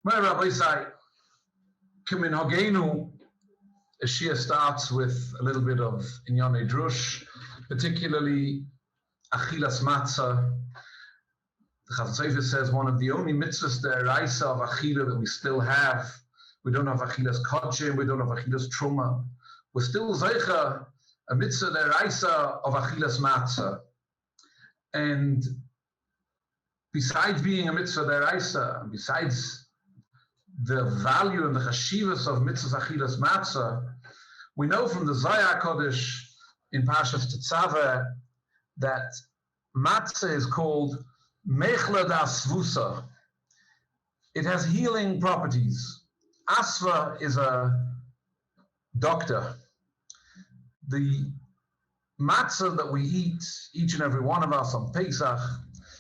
My Rabbi say, Kimin Hogenu, a Shia starts with a little bit of Inyane Drush, particularly Achilas Matzah. The Chazon says one of the only mitzvahs deraisa of Achila that we still have. We don't have Achilas Kodshim, we don't have Achilas Truma. We're still Zeicha, a mitzvah deraisa of Achilas Matzah. And besides being a mitzvah deraisa, besides the value and the chashivas of mitzvahs Achilas Matzah, we know from the Zayah Kodesh in Parshas Tetzaveh that matzah is called Mechla da Svusa. It has healing properties. Asva is a doctor. The matzah that we eat, each and every one of us on Pesach,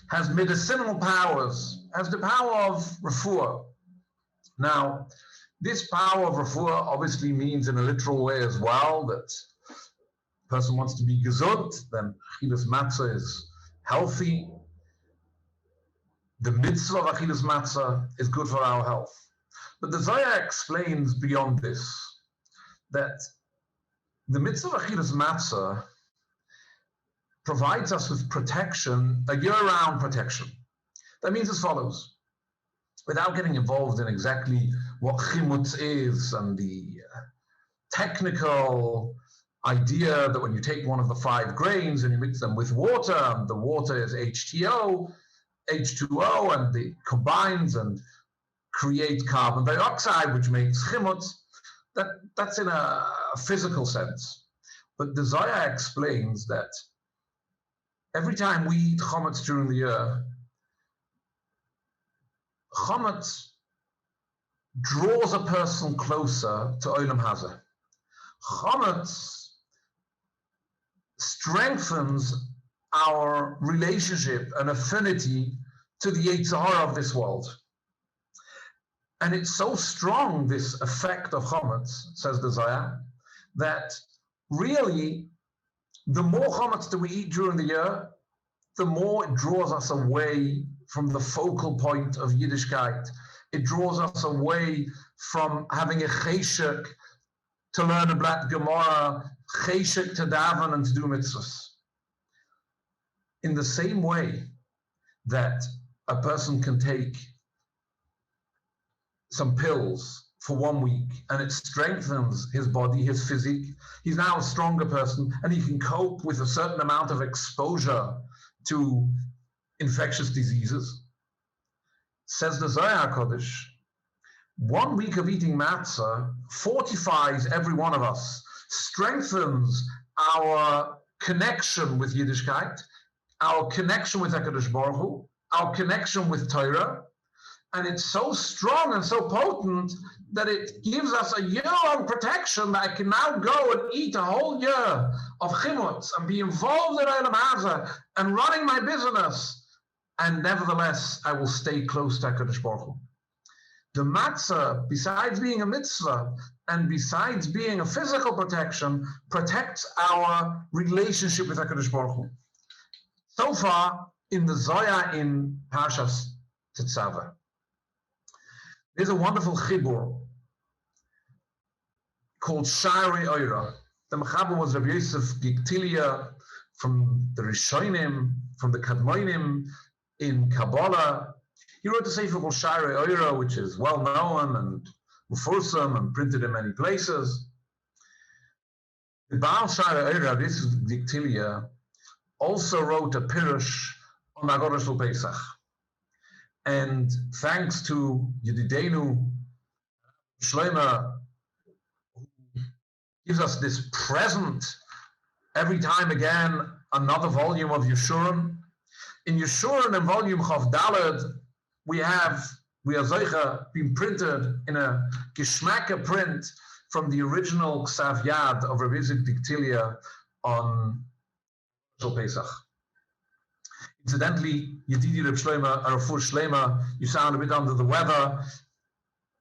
has medicinal powers, has the power of refuah. Now, this power of refuah obviously means in a literal way as well that the person wants to be gesund, then Achilas Matzah is healthy. The mitzvah of Achilas Matzah is good for our health. But the Zohar explains beyond this, that the mitzvah of Achilas Matzah provides us with protection, a year-round protection. That means as follows. Without getting involved in exactly what chimutz is and the technical idea that when you take one of the 5 grains and you mix them with water, and the water is H2O, and it combines and creates carbon dioxide, which makes chimutz, that's in a physical sense. But the Zohar explains that every time we eat chametz during the year, chametz draws a person closer to Olam Hazeh. Chametz strengthens our relationship and affinity to the Yetzer Hara of this world. And it's so strong, this effect of chametz, says the Zohar, that really the more chametz that we eat during the year, the more it draws us away from the focal point of Yiddishkeit. It draws us away from having a cheshek to learn a Blat Gemara, cheshek to daven and to do mitzvahs. In the same way that a person can take some pills for 1 week and it strengthens his body, his physique, he's now a stronger person and he can cope with a certain amount of exposure to infectious diseases. Says the Zohar Kodesh, 1 week of eating matzah fortifies every one of us, strengthens our connection with Yiddishkeit, our connection with HaKadosh Baruch Hu, our connection with Torah, and it's so strong and so potent that it gives us a year-long protection that I can now go and eat a whole year of chimutz and be involved in Olam Hazeh and running my business, and nevertheless I will stay close to HaKadosh Baruch Hu. The matzah, besides being a mitzvah and besides being a physical protection, protects our relationship with HaKadosh Baruch Hu. So far, in the Zohar in Parshas Tetzaveh, there's a wonderful chibur called Sha'arei Oira. The Mechaber was Rabbi Yosef Giktilia from the Rishonim, from the Kadmonim in Kabbalah. He wrote a sefer called Sha'arei Oira, which is well known and mefursam and printed in many places. The Baal Sha'arei Oira, Rabbi Yosef Giktilia, also wrote a pirush on Agodah Shel Pesach. And thanks to Yedidenu Shlomo, who gives us this present every time again, another volume of Yeshurun. In Yeshurun and volume Chav Daled, we are Zeicha been printed in a Geschmacke print from the original Ksav Yad of Rabbi Yitzchak Diktilia on Shel Pesach. Incidentally, Yedidi Reb Shlomo, Arafur Shlema, you sound a bit under the weather,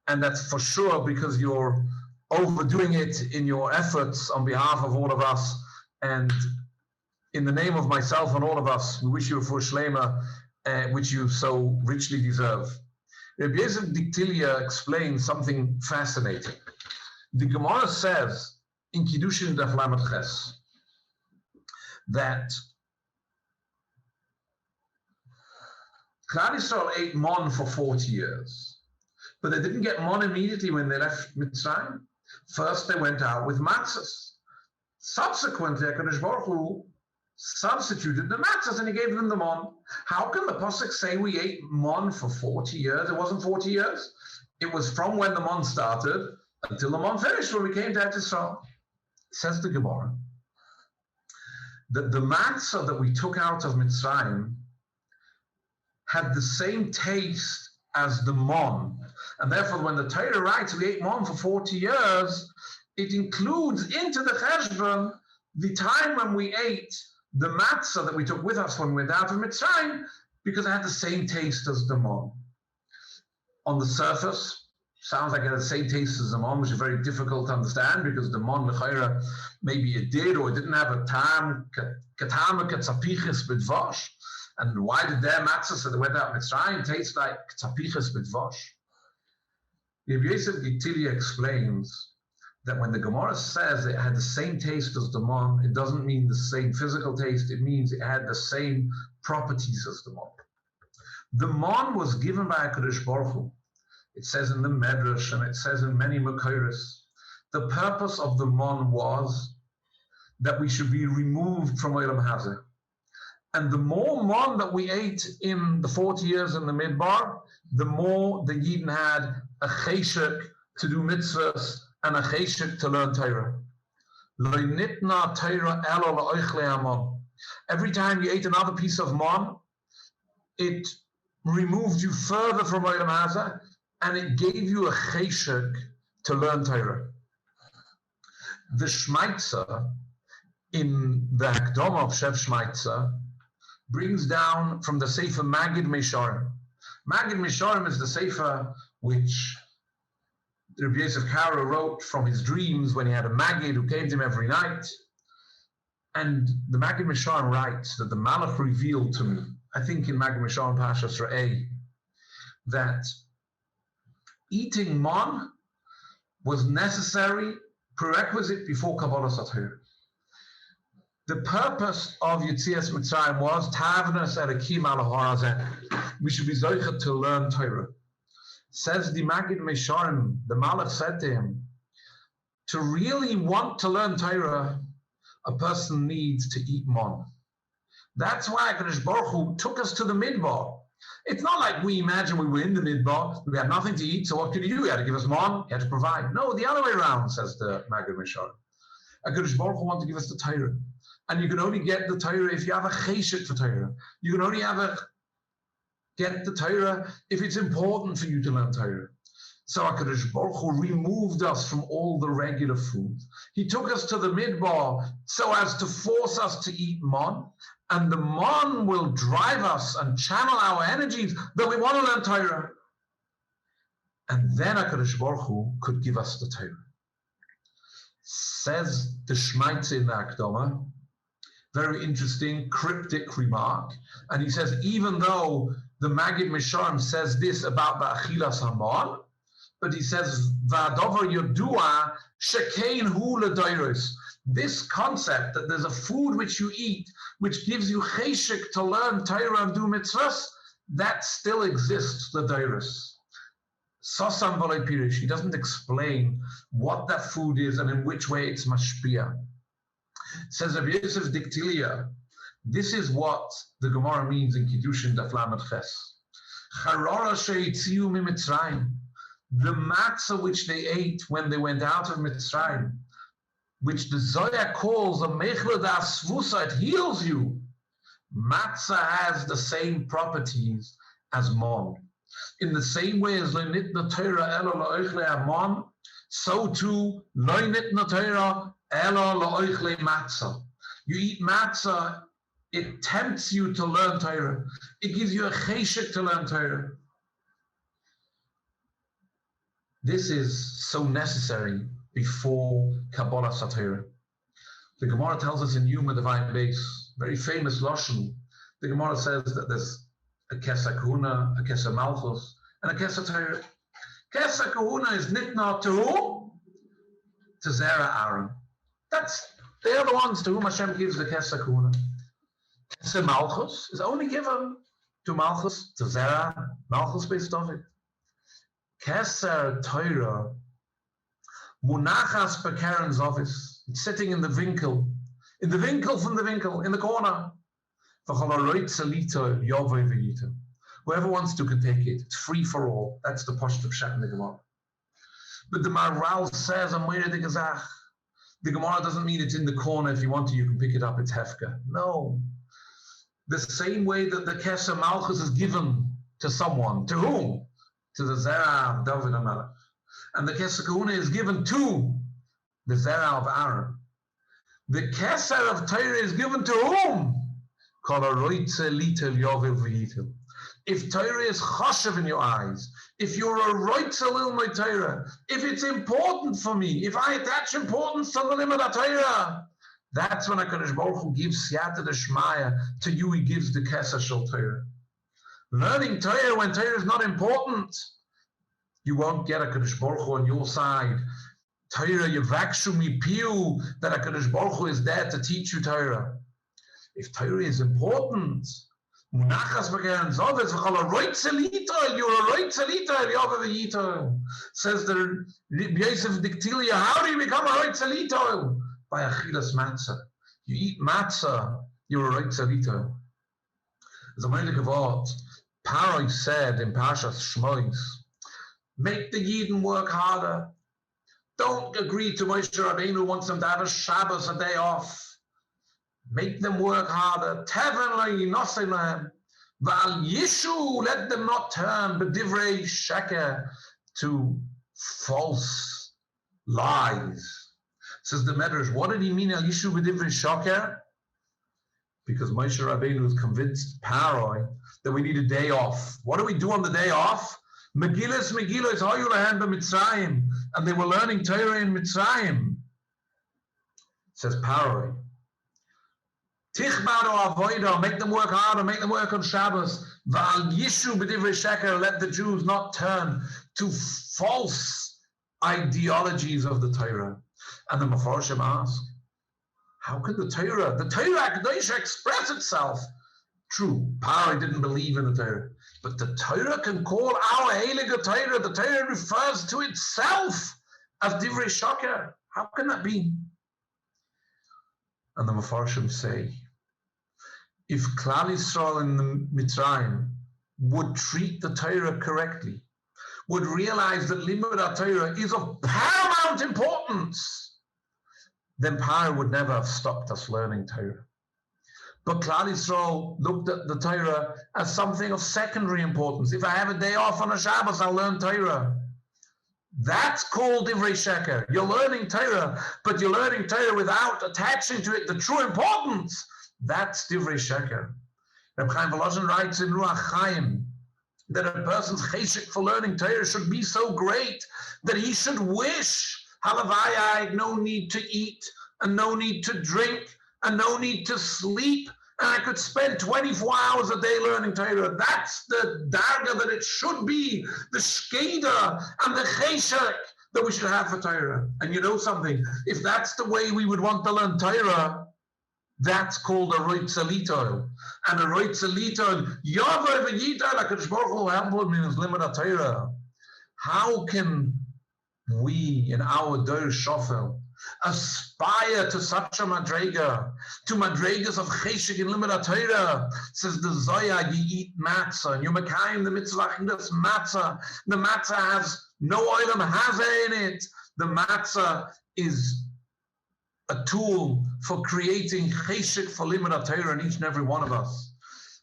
and that's for sure because you're overdoing it in your efforts on behalf of all of us, and in the name of myself and all of us, we wish you a Arafur Shlema, which you so richly deserve. Rabbi Yosef Diktilia explains something fascinating. The Gemara says in Kiddushin Daf Lamed Ches that Klal Yisrael ate mon for 40 years, but they didn't get mon immediately when they left Mitzrayim. First, they went out with Matzos. Subsequently, HaKadosh Baruch Hu substituted the Matzos and he gave them the mon. How can the Pesach say we ate mon for 40 years? It wasn't 40 years. It was from when the mon started until the mon finished, when we came to Eretz Yisrael. Says the Gemara that the matzah that we took out of Mitzrayim had the same taste as the mon. And therefore, when the Torah writes we ate mon for 40 years, it includes into the cheshbon the time when we ate the matzah that we took with us when we went out of Mitzrayim, because it had the same taste as the mon. On the surface, sounds like it had the same taste as the mon, which is very difficult to understand, because the mon, l'chayra, maybe it did or it didn't have a tam, katama katzapichis b'dvash. And why did their matzahs that they went out of Mitzrayim taste like katzapichis b'dvash? Rabbi Yosef Gittilia explains that when the Gemara says it had the same taste as the mon, it doesn't mean the same physical taste, it means it had the same properties as the mon. The mon was given by HaKadosh Baruch Hu. It says in the Medrash and it says in many Makoros, the purpose of the mon was that we should be removed from Olam Hazeh. And the more mon that we ate in the 40 years in the Midbar, the more the Yidden had a cheshek to do mitzvahs and a cheshek to learn Torah. Lo nitna Torah elo la'ochlei hamon. Every time you ate another piece of mon, it removed you further from Olam Hazeh, and it gave you a cheshek to learn Torah. The Shmaitzer, in the Hakdama of Shev Shmaitzer, brings down from the Sefer Magid Mesharim. Magid Mesharim is the Sefer which Rabbi Yosef Karo wrote from his dreams when he had a Magid who came to him every night. And the Magid Mesharim writes that the Malach revealed to me, I think in Magid Mesharim Pashas Re'eh, that eating mon was necessary, prerequisite before Kabbalah Satir. The purpose of Yetzias Mitzrayim was Tavnas Elikim al HaRav. We should be zoichet to learn Torah. Says the Magid Mesharim, the Malach said to him, to really want to learn Torah, a person needs to eat mon. That's why HaKadosh Baruch Hu took us to the Midbar. It's not like we imagine we were in the Midbar, we had nothing to eat, so what could he do? He had to give us mon, he had to provide. No, the other way around, says the Magid Mesharim. HaKadosh Baruch Hu wanted to give us the Torah. And you can only get the Torah if you have a cheshek for Torah. You can only get the Torah if it's important for you to learn Torah. So HaKadosh Baruch Hu removed us from all the regular food. He took us to the Midbar so as to force us to eat mon, and the mon will drive us and channel our energies that we want to learn Torah. And then HaKadosh Baruch Hu could give us the Torah. Says the Shmaitzer in the Akdama, very interesting, cryptic remark. And he says, even though the Magid Mesharim says this about the Achilas Hamon, but he says, V'adover yodua shekein hu l'doros. This concept that there's a food which you eat, which gives you cheshek to learn Torah and do mitzvahs, that still exists, l'doros. Sosam v'lei pirish. He doesn't explain what that food is and in which way it's mashpia. Says Rabbi Yosef Diktilia, this is what the Gemara means in Kiddushin Daf Lamed Ches. Charora sheitziu miMitzrayim, the matzah which they ate when they went out of Mitzrayim, which the Zohar calls a mechla d'asvusa, it heals you. Matzah has the same properties as mon. In the same way as lo nitna Torah elo la'ochlei hamon, so too lo nitna Torah elo la'ochlei matzah. You eat matzah, it tempts you to learn Torah. It gives you a cheshek to learn Torah. This is so necessary before Kabbalah Satir. The Gemara tells us in Yuma Divine Base, very famous Lashon. The Gemara says that there's a Kesakuna, a Kesamalchus, and a Kesser Torah. Kesser Kahuna is nitna to who? To Zera Aaron. They're the ones to whom Hashem gives the Kesser Kahuna. Kesser Malchus is only given to Malchus, to Zera, Malchus based on it. Kesser Torah, Munachas Bekeren's office, it's sitting in the winkel from the winkel, in the corner. Whoever wants to can take it. It's free for all. That's the Pashut of Pshat in the Gemara. But the Maral says, the Gemara doesn't mean it's in the corner. If you want to, you can pick it up. It's Hefka. No. The same way that the Kesser Malchus is given to someone. To whom? To the Zera of David HaMelech. And the Kesser Kahuna is given to the Zera of Aaron. The Kesser of Torah is given to whom? If Torah is chashav in your eyes, if you're a roitze l'ilmei Torah, if it's important for me, if I attach importance to the limud Torah, that's when HaKadosh Baruch Hu gives siyata d'shmaya to you. He gives the Kesser shel Torah. Learning Torah when Torah is not important, you won't get HaKadosh Baruch Hu on your side. Torah yivakshu mipiu, that HaKadosh Baruch Hu is there to teach you Torah. If Torah is important, Munachas Bekeren's office, you're a roitze l'itoil, says the Yosef Diktilia, how do you become a roitze l'itoil? By achilas matzah. You eat matzah, you're a roitze l'itoil. As a Meir Gevot, Paroi said in Parshas Shmois, make the Yidden work harder. Don't agree to Moshe Rabbeinu who wants them to have a Shabbos, a day off. Make them work harder. Teven le'yinosei lehem. V'al yishu, let them not turn b'divrei sheker, to false lies. Says the Medrash, what did he mean, al yishu b'divrei sheker? Because Moshe Rabbeinu was convinced, Paroi, that we need a day off. What do we do on the day off? Megillas hayu lehem b'Mitzrayim, and they were learning Torah in Mitzrayim. Says Paroi, Tichbaro avoida, make them work harder, make them work on Shabbos. V'al yishu b'divrei sheker, let the Jews not turn to false ideologies of the Torah. And the Mefarshim ask, how can the Torah HaKadosh express itself? True, Paroi didn't believe in the Torah, but the Torah can call our Heilige Torah. The Torah refers to itself as divrei sheker. How can that be? And the Mefarshim say, if Klal Yisrael in the Mitzrayim would treat the Torah correctly, would realize that Limud HaTorah is of paramount importance, then Paroi would never have stopped us learning Torah. But Klal Yisrael looked at the Torah as something of secondary importance. If I have a day off on a Shabbos, I'll learn Torah. That's called divrei sheker. You're learning Torah, but you're learning Torah without attaching to it the true importance. That's divrei sheker. Reb Chaim Volozhin writes in Ruach Chaim that a person's cheshek for learning Torah should be so great that he should wish, halavai, I had no need to eat, and no need to drink, and no need to sleep, and I could spend 24 hours a day learning Torah. That's the darga that it should be, the shkeda and the cheshek that we should have for Torah. And you know something, if that's the way we would want to learn Torah, that's called a roitze l'itoil. And a roitze l'itoil, Yavor v'yitoil, HaKadosh Baruch Hu help him in his limud HaTorah. How can we in our Dor Shofel aspire to such a madrega, to madregas of cheshek in limud HaTorah? Says the Zoya, you eat matzah, and you mekayim the mitzvah achilas matzah. The matzah has no oilam hazeh in it. The matzah is a tool for creating cheshek for limud HaTorah in each and every one of us.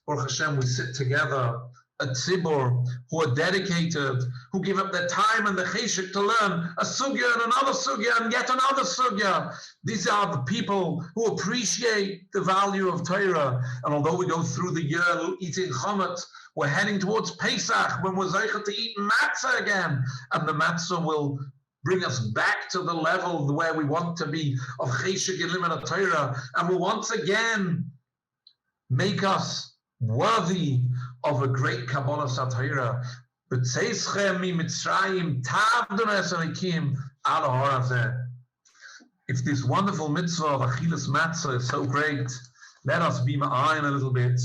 Baruch Hashem, we sit together, a tzibur who are dedicated, who give up their time and the cheshek to learn a sugya and another sugya and yet another sugya. These are the people who appreciate the value of Torah. And although we go through the year eating chametz, we're heading towards Pesach when we're zeichet to eat matzah again. And the matzah will bring us back to the level where we want to be of cheshek in limud Torah, and will once again make us worthy of a great Kabbalah Torah. B'tzeischem mi Mitzrayim tavdon es elikim ala hor hazeh. If this wonderful mitzvah of Achilas Matzah is so great, let us be ma'ayin a little bit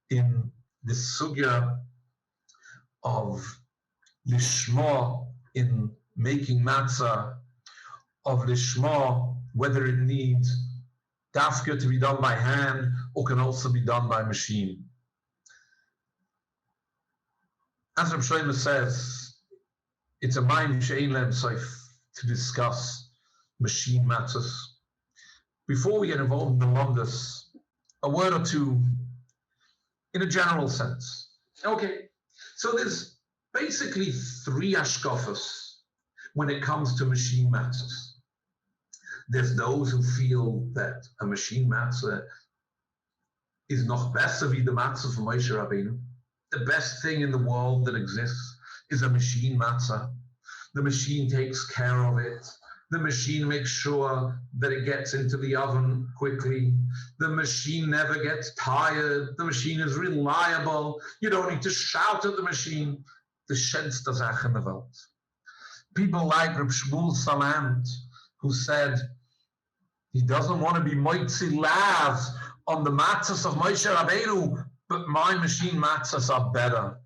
in this sugya of lishma in making matzah, of lishma whether it needs dafka to be done by hand or can also be done by machine. As Reb Shlomo says, it's a mind she'ein lehem sof to discuss machine matzos. Before we get involved in the longest, a word or two in a general sense. Okay, so there's basically three ashkafas when it comes to machine matzos. There's those who feel that a machine matzah is noch besser wie the matzah from Moshe Rabbeinu. The best thing in the world that exists is a machine matzah. The machine takes care of it. The machine makes sure that it gets into the oven quickly. The machine never gets tired. The machine is reliable. You don't need to shout at the machine. The schönste Sache in the world. People like Reb Shmuel Salant, who said he doesn't want to be moitzi lav on the matzos of Moshe Rabbeinu, but my machine matzos are better.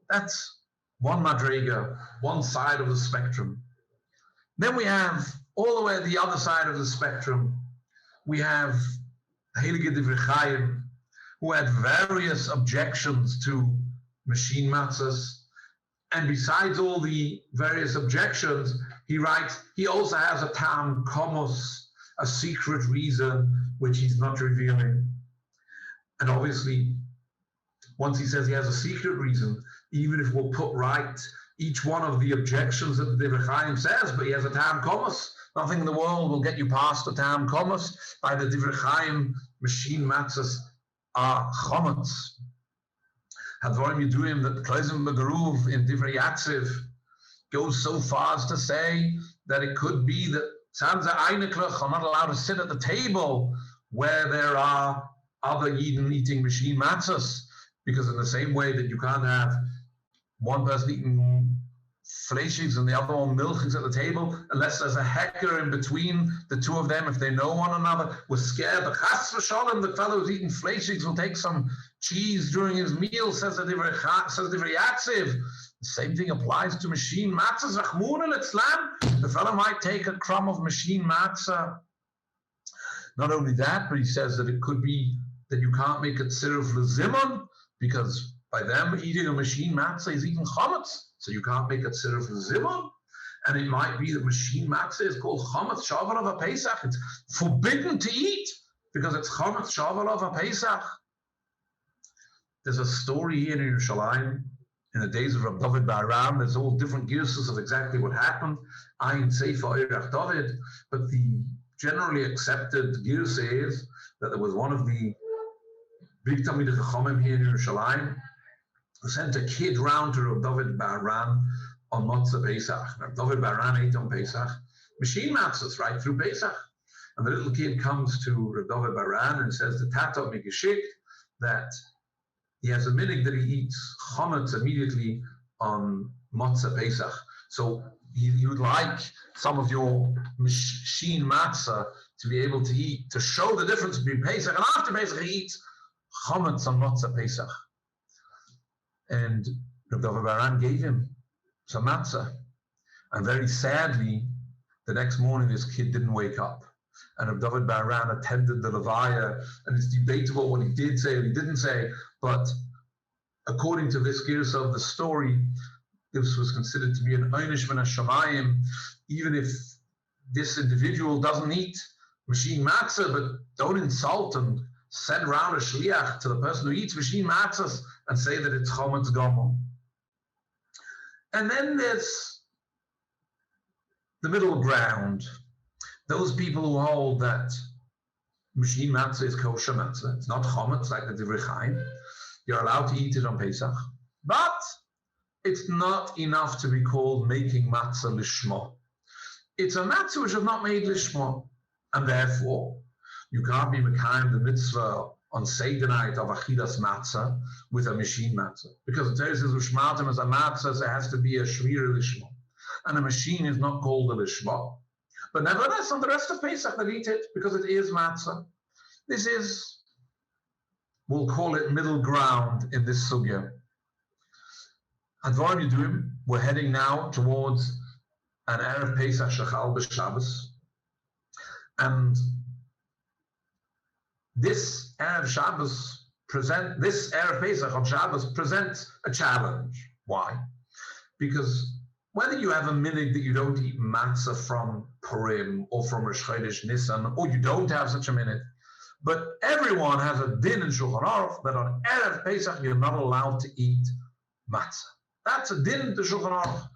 That's one madrega, one side of the spectrum. Then we have, all the way at the other side of the spectrum, we have Heilige Divrei Chaim, who had various objections to machine matzahs. And besides all the various objections, he writes, he also has a tam komos, a secret reason, which he's not revealing. And obviously, once he says he has a secret reason, even if we'll put right each one of the objections that the Divrei Chaim says, but he has a tam komos. Nothing in the world will get you past the tam komos. By the Divrei Chaim, machine matzahs are chometz. Hadvarim Yeduim that Kleizim Begaruv in Divrei Yatziv goes so far as to say that it could be that Tzanza Eineklach are not allowed to sit at the table where there are other Yidden eating machine matzahs, because in the same way that you can't have one person eating fleishigs and the other one milchigs at the table, unless there's a hecker in between the two of them, if they know one another. We're scared that chas v'sholem, the fellow who's eating fleishigs will take some cheese during his meal, says the Divrei Yatziv. The same thing applies to machine matzahs. Rachmuna litzlan, the fellow might take a crumb of machine matzah. Not only that, but he says that it could be that you can't make it siruf l'zimon, because by them eating a machine matzah is eating chametz, so you can't make it siruf l'zimon. And it might be that machine matzah is called chametz shavalav Pesach. It's forbidden to eat because it's chametz shavalav Pesach. There's a story here in Yerushalayim in the days of Rav David Bar-Ram. There's all different girsus of exactly what happened. Ayin Sefer Eirach David, but the generally accepted girsa is that there was one of the big Talmidei Chachamim here in Yerushalayim who sent a kid round to Rav David Bar-Ram on Matzah Pesach. Rav David Bar-Ram ate on Pesach machine matzahs right through Pesach. And the little kid comes to Rav David Bar-Ram and says, the Tata of Mikashik, that he has a minhag that he eats chametz immediately on Matzah Pesach. So he would like some of your machine matzah to be able to eat, to show the difference between Pesach and after Pesach he eats chametz on Matzah Pesach. And Rav David Bar-Ram gave him some matzah. And very sadly, the next morning this kid didn't wake up. And Rav David Bar-Ram attended the Levaya, and it's debatable what he did say or he didn't say, but according to this girsa of the story, this was considered to be an einish min hashamayim, even if this individual doesn't eat machine matzah, but don't insult and send round a shliach to the person who eats machine matzahs and say that it's chometz gomel. And then there's the middle ground. Those people who hold that machine matzah is kosher matzah, it's not chometz like the Divrei Chaim. You're allowed to eat it on Pesach, but it's not enough to be called making matzah lishma. It's a matzah which is not made lishma, and therefore you can't be mekayim the mitzvah on Seder night of Achilas Matzah with a machine matzah. Because the Torah says, Ushmatim as a matzah, so it has to be a shvira lishma. And a machine is not called a lishma. But nevertheless, on the rest of Pesach, they eat it because it is matzah. This is, we'll call it middle ground in this sugya. Advarim Yeduim, we're heading now towards an Erev Pesach Shechal b'Shabbos. And this Erev Pesach on Shabbos presents a challenge. Why? Because whether you have a minhag that you don't eat matzah from Purim or from Rosh Chodesh Nisan, or you don't have such a minhag, but everyone has a din in Shulchan Aruch that on Erev Pesach you're not allowed to eat matzah. That's a din to Shulchan Aruch,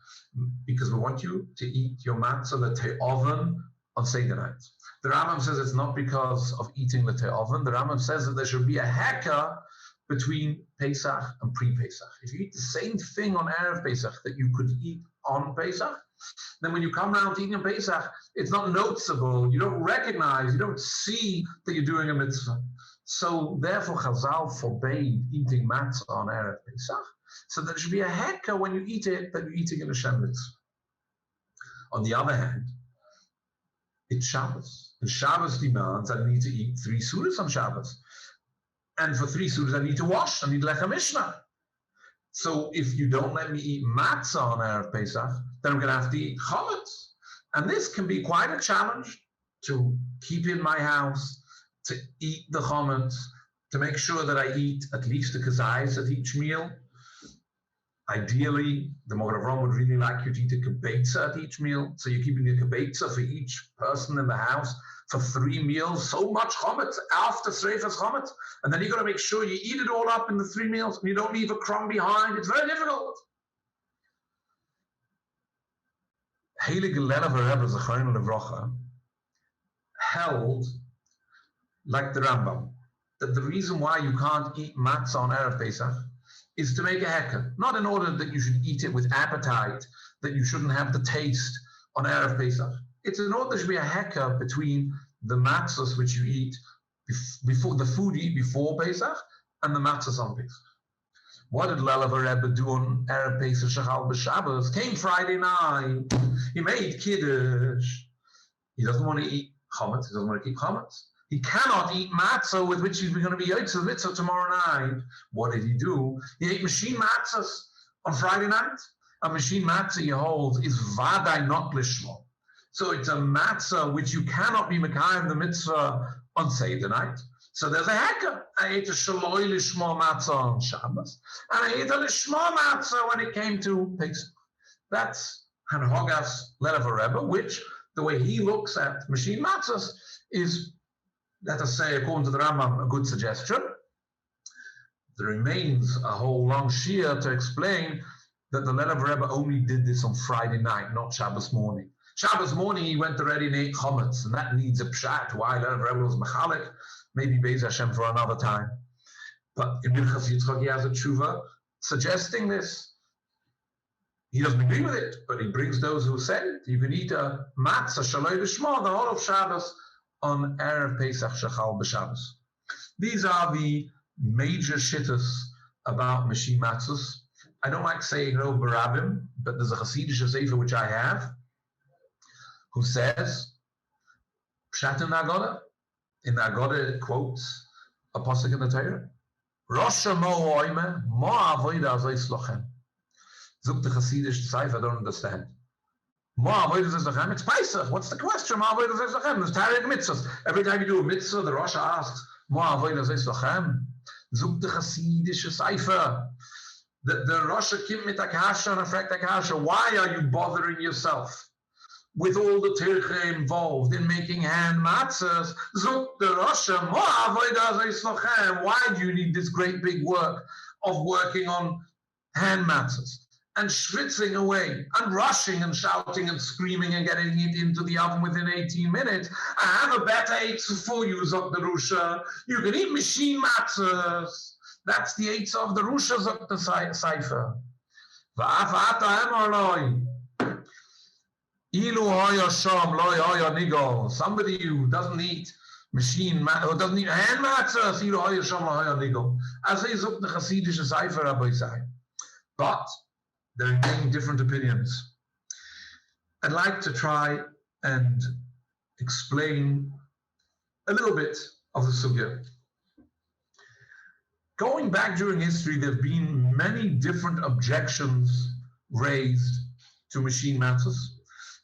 because we want you to eat your matzah, the te'oven, on Seder night. The Rambam says it's not because of eating the te'oven. The Rambam says that there should be a heka between Pesach and pre-Pesach. If you eat the same thing on Erev Pesach that you could eat on Pesach, then when you come around to eating on Pesach, it's not noticeable. You don't recognize, you don't see that you're doing a mitzvah. So therefore, Chazal forbade eating matzah on Erev Pesach, so there should be a heka when you eat it that you're eating in a Shem mitzvah. On the other hand, it's Shabbos. And Shabbos demands I need to eat 3 sudas on Shabbos. And for 3 sudas, I need to wash. I need lechem mishnah. So if you don't let me eat matzah on Erev Pesach, then I'm going to have to eat chametz. And this can be quite a challenge to keep in my house, to eat the chametz, to make sure that I eat at least a kazayas at each meal. Ideally, the Magen Avraham would really like you to eat a kibetza at each meal. So you're keeping a kibetza for each person in the house for 3 meals. So much chametz after Sreifas chametz. And then you've got to make sure you eat it all up in the 3 meals and you don't leave a crumb behind. It's very difficult. Heilige Lena Rebbe Zechariah Levrocha held, like the Rambam, that the reason why you can't eat matzah on Erev Pesach is to make a heka, not in order that you should eat it with appetite, that you shouldn't have the taste on Erev Pesach. It's in order there should be a heka between the matzos which you eat before the food you eat before Pesach and the matzos on Pesach. What did Lelever Rebbe do on Erev Pesach Shechal b'Shabbos? Came Friday night, he made kiddush. He doesn't want to eat chametz. He doesn't want to keep chametz. He cannot eat matzah with which he's going to be yotzei mitzvah tomorrow night. What did he do? He ate machine matzahs on Friday night. A machine matzah, he holds, is vadai not lishmo. So it's a matzah which you cannot be mekayim the mitzvah on Seder night. So there's a heka. I ate a shaloi lishmo matzah on Shabbos, and I ate a lishmo matzah when it came to Pesach. That's Hanhogas Lelever Rebbe, which the way he looks at machine matzahs is, let us say, according to the Rambam, a good suggestion. There remains a whole long shia to explain that the Lelev Rebbe only did this on Friday night, not Shabbos morning. Shabbos morning, he went already and ate chametz, and that needs a pshat. Why Lelev Rebbe was mechalik? Maybe Beis Hashem for another time. But in Hilchos Yitzchak, he has a tshuva suggesting this. He doesn't agree with it, but he brings those who say it. You can eat a matzah shaloi b'shmo the whole of Shabbos on Erev Pesach Shechal b'Shabbos. These are the major shittas about machine matzos. I don't like saying no barabim, but there's a Hasidic sefer which I have, who says, Pshat in the Agada. In the Agada it quotes a pasuk in the Torah. Rosha mo oime, mo avoida azay slochem. Zuk the Hasidic sefer, I don't understand. It's Pesach. What's the question? There's Tarek mitzvahs. Every time you do a mitzvah, the Rosh asks, Zuk the Hasidische Seifer. The Rosh kim mit akasha and afrekt akasha. Why are you bothering yourself with all the tirche involved in making hand matzahs? Zuk the Rosh, why do you need this great big work of working on hand matzahs? And schwitzing away, and rushing and shouting and screaming and getting it into the oven within 18 minutes. I have a better eitzah for you, Zok the Rusha. You can eat machine matzahs. That's the eitzah of the Rusha, Zok the Seifer. Somebody who doesn't eat machine matzah, doesn't need hand matzah, so you know, you shall not legal. As I said, the Hasidic Cipher Rabbi say. But there remain different opinions. I'd like to try and explain a little bit of the sugya. Going back during history, there have been many different objections raised to machine matzos.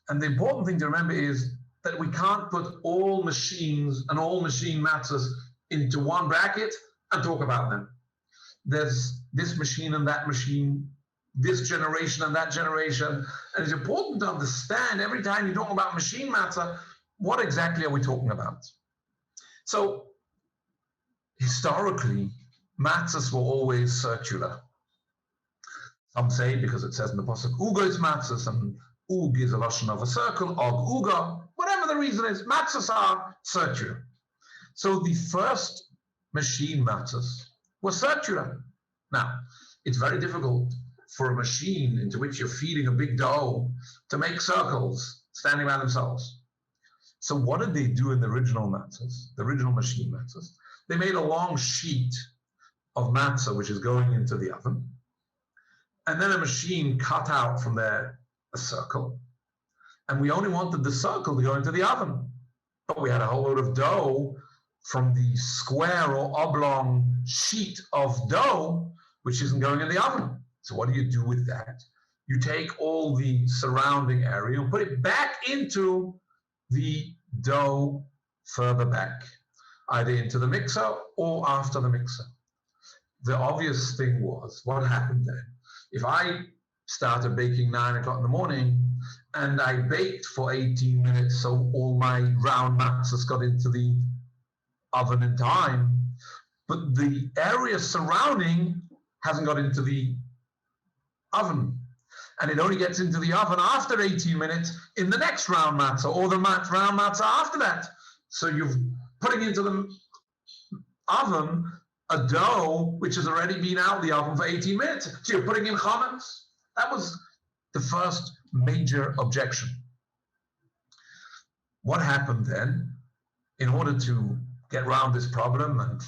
And the important thing to remember is that we can't put all machines and all machine matzos into one bracket and talk about them. There's this machine and that machine, this generation and that generation. And it's important to understand every time you talk about machine matzah, what exactly are we talking about? So historically, matzahs were always circular. Some say because it says in the pasuk uga is matzahs, and ug is a lashon of a circle, og uga, whatever the reason is, matzahs are circular. So the first machine matzahs were circular. Now, it's very difficult for a machine into which you're feeding a big dough to make circles standing by themselves. So what did they do in the original matzahs, the original machine matzahs? They made a long sheet of matzah, which is going into the oven. And then a machine cut out from there a circle. And we only wanted the circle to go into the oven. But we had a whole load of dough from the square or oblong sheet of dough, which isn't going in the oven. So what do you do with that? You take all the surrounding area and put it back into the dough further back, either into the mixer or after the mixer. The obvious thing was, what happened then? If I started baking 9 o'clock in the morning and I baked for 18 minutes so all my round matzahs got into the oven in time, but the area surrounding hasn't got into the oven. And it only gets into the oven after 18 minutes in the next round matzah or the round matzah after that. So you're putting into the oven a dough which has already been out of the oven for 18 minutes. So you're putting in chametz. That was the first major objection. What happened then? In order to get around this problem, and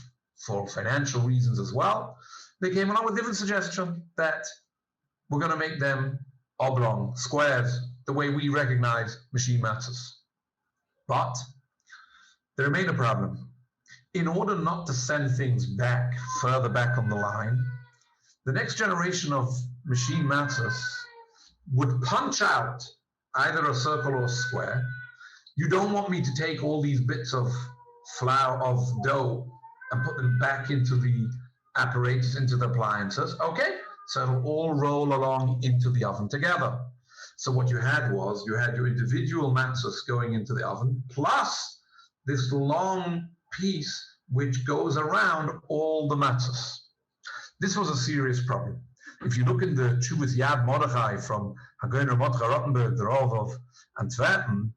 for financial reasons as well, they came along with a different suggestion that we're going to make them oblong, squares, the way we recognize machine matzahs. But there remained a problem. In order not to send things back, further back on the line, the next generation of machine matzahs would punch out either a circle or a square. You don't want me to take all these bits of flour, of dough, and put them back into the apparatus, into the appliances. Okay, so it'll all roll along into the oven together. So what you had was, you had your individual matzahs going into the oven, plus this long piece which goes around all the matzahs. This was a serious problem. If you look in the Tshuvas Yad Mordechai from HaGoiner Mordechai Rottenberg, the Rav of Antwerpen,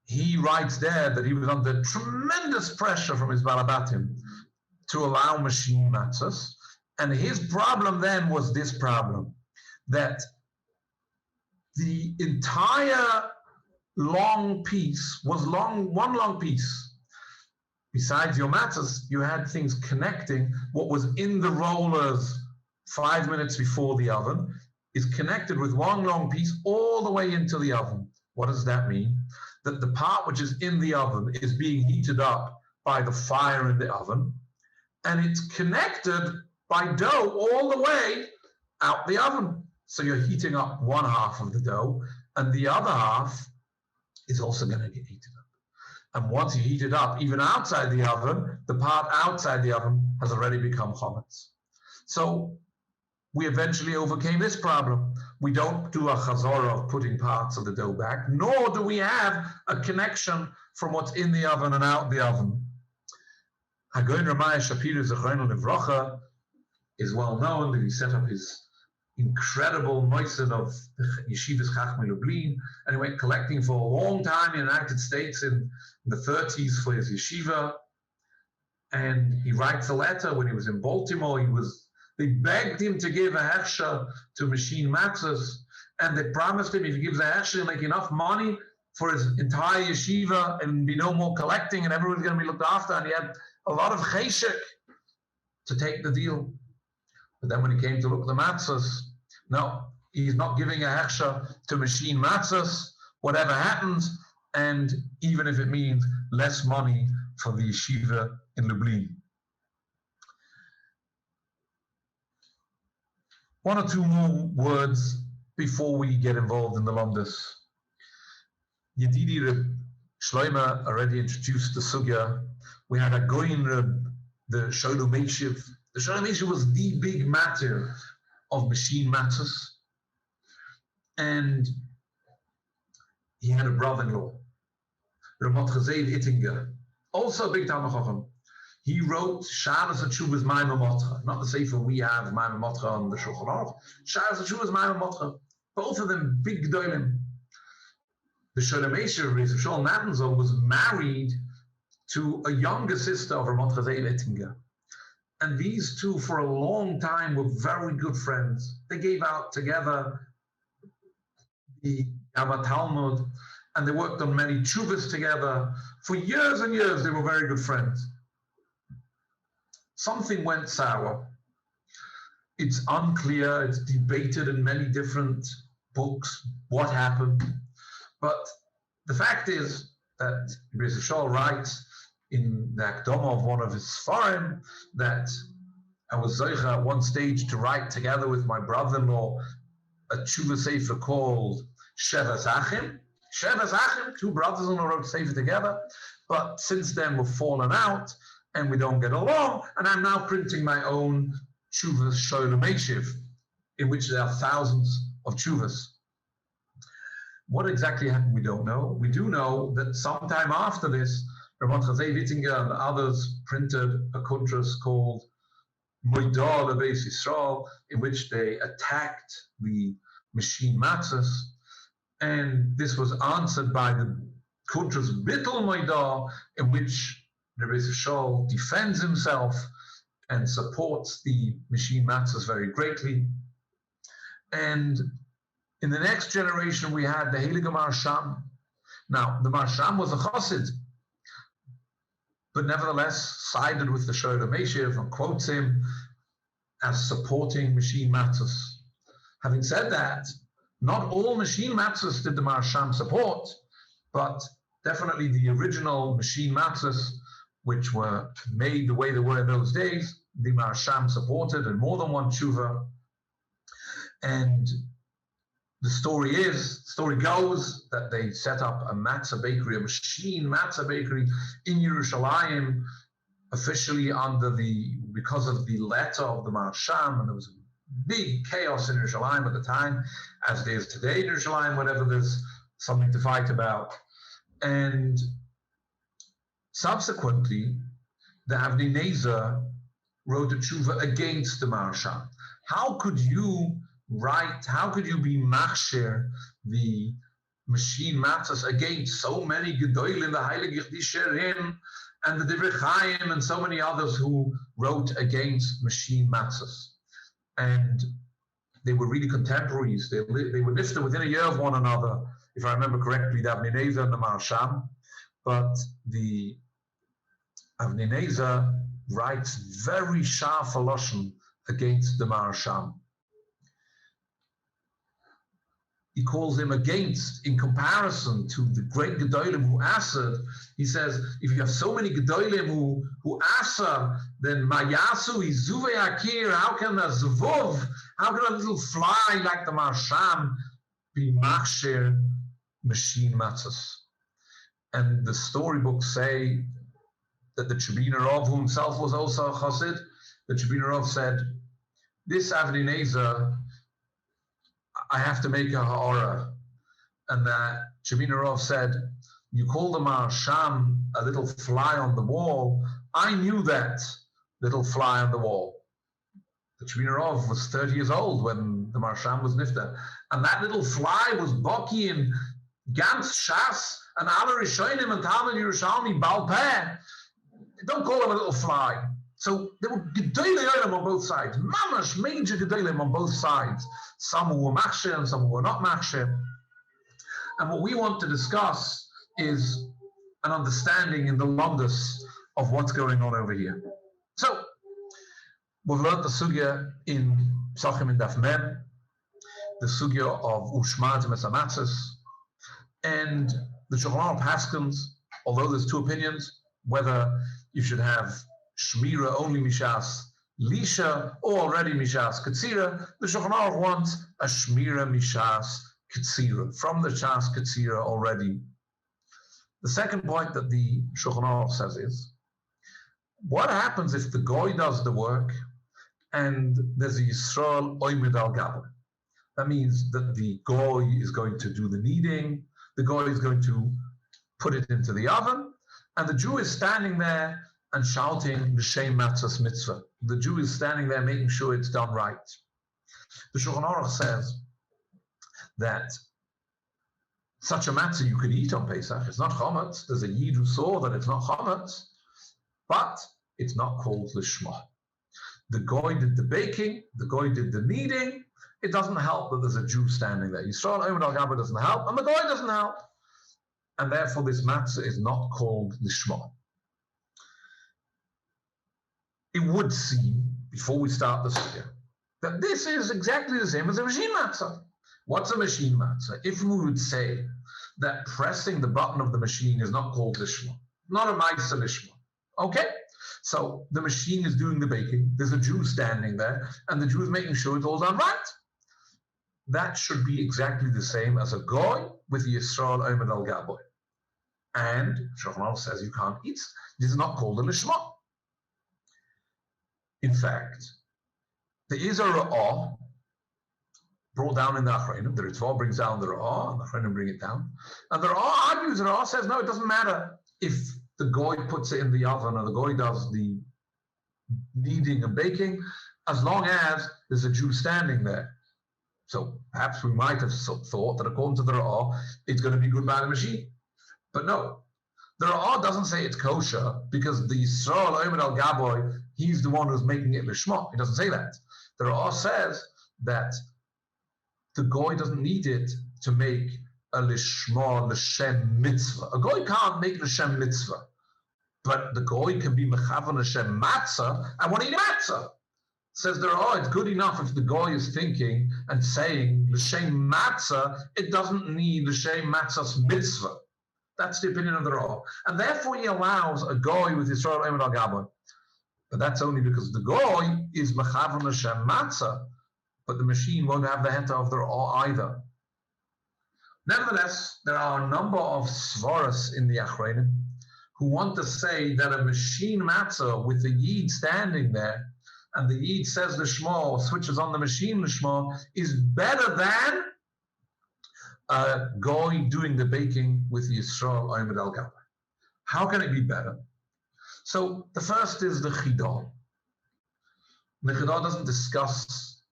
he writes there that he was under tremendous pressure from his Balabatim to allow machine matzahs. And his problem then was this problem, that the entire long piece was one long piece. Besides your matzahs, you had things connecting. What was in the rollers 5 minutes before the oven is connected with one long piece all the way into the oven. What does that mean? That the part which is in the oven is being heated up by the fire in the oven, and it's connected by dough all the way out the oven. So you're heating up one half of the dough, and the other half is also going to get heated up. And once you heat it up, even outside the oven, the part outside the oven has already become chametz. So we eventually overcame this problem. We don't do a chazorah of putting parts of the dough back, nor do we have a connection from what's in the oven and out the oven. Hagoin Ramaya Shapiro Zechron Livrocha is well known that he set up his incredible moisin of Yeshivas Chachmei Lublin, and he went collecting for a long time in the United States in the 30s for his yeshiva. And he writes a letter when he was in Baltimore. They begged him to give a hechsher to machine matzahs, and they promised him if he gives a hechsher, he'll make enough money for his entire yeshiva and be no more collecting and everyone's going to be looked after. And he had a lot of cheshek to take the deal. But then when he came to look at the Matzos, no, he's not giving a hechsher to machine Matzos, whatever happens, and even if it means less money for the yeshiva in Lublin. One or two more words before we get involved in the Lomdus. Yedidi Reb Shloima already introduced the sugya. We had a Goyin Reb, the Sholem Meishiv. The Sholem Meishiv was the big matter of machine Matzos. And he had a brother-in-law, Ramat Chazev Ittinger, also a big Talmud Chacham. He wrote Shabbos HaTshuvas Maimon Motra, not the sefer we have Maimon Motra on the Shulchan Aruch. Shabbos HaTshuvas Maimon Motra, both of them big gedolim. The Sholem Meishiv, Shol Natanzon, was married to a younger sister of Ramat Chazev Ittinger. And these two, for a long time, were very good friends. They gave out together the Abba Talmud, and they worked on many tshuvas together. For years and years, they were very good friends. Something went sour. It's unclear, it's debated in many different books what happened. But the fact is that Beis Yishol writes in the Akdama of one of his Sfarim that I was Zoicha at one stage to write together with my brother-in-law a tshuva sefer called Shevas Achim. Shevas Achim, two brothers-in-law wrote sefer together, but since then we've fallen out and we don't get along, and I'm now printing my own Tshuvas Sholem Meishiv, in which there are thousands of Tshuvas. What exactly happened, we don't know. We do know that sometime after this, Ramat Chazev Ittinger and others printed a kuntras called Moidar LeBeis Yisrael, in which they attacked the machine Matzos, and this was answered by the kuntras Bittul Moidar, in which the Beis Yishol defends himself and supports the machine Matzos very greatly. And in the next generation, we had the Heilige Marsham. Now, the Marsham was a chassid, but nevertheless sided with the Sholem Meishiv and quotes him as supporting machine Matzos. Having said that, not all machine Matzos did the Marsham support, but definitely the original machine Matzos, which were made the way they were in those days, the Marsham supported in more than one tshuva. And the story goes that they set up a matzah bakery, a machine matzah bakery in Yerushalayim, officially because of the letter of the Marsham, and there was big chaos in Yerushalayim at the time, as there is today in Yerushalayim, whenever there's something to fight about. And subsequently, the Avnei Nezer wrote a tshuva against the Marsham. How could you be machsher the machine Matzos against so many gedolim, the Heilige Disherim, and the Divrei Chaim, and so many others who wrote against machine Matzos? And they were really contemporaries. They were nifta within a year of one another, if I remember correctly, the Avnei Nezer and the Marsham. But the Avnei Nezer writes very sharp lashon against the Marsham. He calls him against, in comparison to the great gedolim who answered. He says, if you have so many gedolim who answer, then mayasu izuvei akir. How can a zvov, how can a little fly like the Marsham be machsher machine Matzos? And the storybooks say that the Tzvi who himself was also a chassid, the Tzvi said, this Avnei Nezer, I have to make a ha'ara. And that Tzvi said, you call the Marsham a little fly on the wall. I knew that little fly on the wall. The Tzvi was 30 years old when the Marsham was nifta. And that little fly was Baki in Gans Shas and Ala Rishonim and Talmud Yerushalmi Baal Peh. Don't call him a little fly. So there were gedolim on both sides, mamash major gedolim on both sides. Some who were machsher and some who were not machsher. And what we want to discuss is an understanding in the longest of what's going on over here. So, we've learned the sugya in Pesachim in Daf Mem, the sugya of Ushmat Matzos, and the Shulchan Aruch paskins, although there's two opinions, whether you should have Shmira only Mishas Lisha or already Mishas Katsira, the Shulchan Aruch wants a Shmira Mishas Katsira, from the Shas Katsira already. The second point that the Shulchan Aruch says is, what happens if the Goy does the work and there's a Yisrael Oimid al Gabor? That means that the Goy is going to do the kneading, the Goy is going to put it into the oven, and the Jew is standing there and shouting L'Shem Matzos Mitzvah. The Jew is standing there making sure it's done right. The Shulchan Aruch says that such a matzah you could eat on Pesach. It's not chametz. There's a yid who saw that it's not chametz, but it's not called lishma. The goy did the baking, the goy did the kneading. It doesn't help that there's a Jew standing there. Yisrael Omer al Gabor doesn't help, and the goy doesn't help. And therefore this matzah is not called lishma. It would seem, before we start the sugya, that this is exactly the same as a machine matzah. What's a machine matzah? If we would say that pressing the button of the machine is not called lishma, not a ma'aseh lishma, okay? So the machine is doing the baking, there's a Jew standing there, and the Jew is making sure it's all done right. That should be exactly the same as a goy with the Yisrael Omer al Gabor. And Shulchan Aruch says you can't eat. This is not called a lishma. In fact, there is a ra'ah brought down in the Achronim. The Tzvi brings down the ra'ah, and the Achronim bring it down. And the ra'ah argues, the ra'ah says, no, it doesn't matter if the goy puts it in the oven or the goy does the kneading and baking, as long as there's a Jew standing there. So perhaps we might have thought that according to the ra'ah, it's going to be good by the machine. But no, the ra'ah doesn't say it's kosher because the Yisrael Omer al Gabor, he's the one who's making it lishma. It doesn't say that. The ra'ah says that the goy doesn't need it to make a lishma l'shem mitzvah. A goy can't make l'shem mitzvah, but the goy can be mechavan l'shem matzah and want to eat a matzah. Says the ra'ah, it's good enough if the goy is thinking and saying l'shem matzah, it doesn't need l'shem matzah's mitzvah. That's the opinion of the ra'ah, and therefore he allows a goy with Yisrael Omer al Gabor. But that's only because the goy is mechavan l'shem matzah, but the machine won't have the heta of the ra'ah either. Nevertheless, there are a number of svaras in the Achronim who want to say that a machine matzah with the yid standing there, and the yid says l'shma or switches on the machine l'shma, is better than a goy doing the baking with Yisrael Omer al Gabor. How can it be better? So the first is the chidah. The chidah doesn't discuss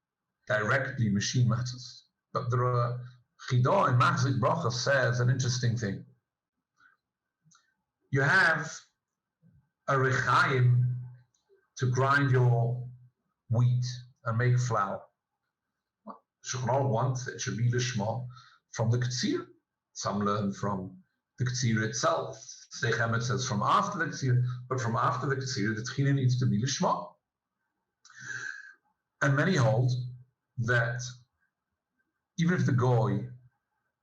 directly machine matzahs, but there are chidah in Machzik Bracha says an interesting thing. You have a rechaim to grind your wheat and make flour. Shulchan Aruch wants it should be lishma from the Ketzir. Some learn from the Ketzir itself. Seichem says from after the Ketzir, but from after the Ketzir, the Tchina needs to be lishma. And many hold that even if the goy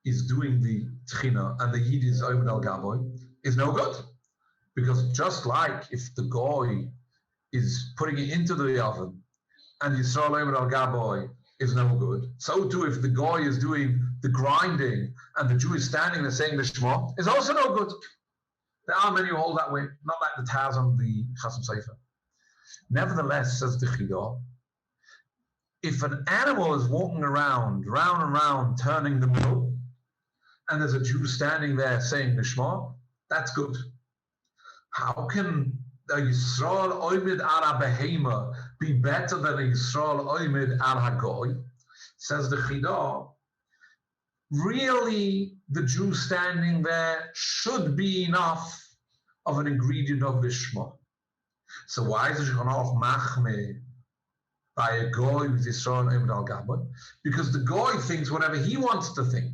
is doing the Tchina and the yid is Omer al Gabor, is no good. Because just like if the goy is putting it into the oven and Yisrael Omer al Gabor is no good, so too if the goy is doing the grinding and the Jew is standing there saying the Shema, is also no good. There are many who hold that way, not like the Taz on the Chasam Sofer. Nevertheless, says the Chidah, if an animal is walking around, round and round, turning the mill, and there's a Jew standing there saying the Shema, that's good. How can a Yisrael Oimid al Behema be better than a Yisrael Oimid al Hagoy? Says the Chidah, really the Jew standing there should be enough of an ingredient of the Shema. So why is the Shulchan Aruch machmeh by a goy with Yisrael Oimid al Gabor? Because the goy thinks whatever he wants to think.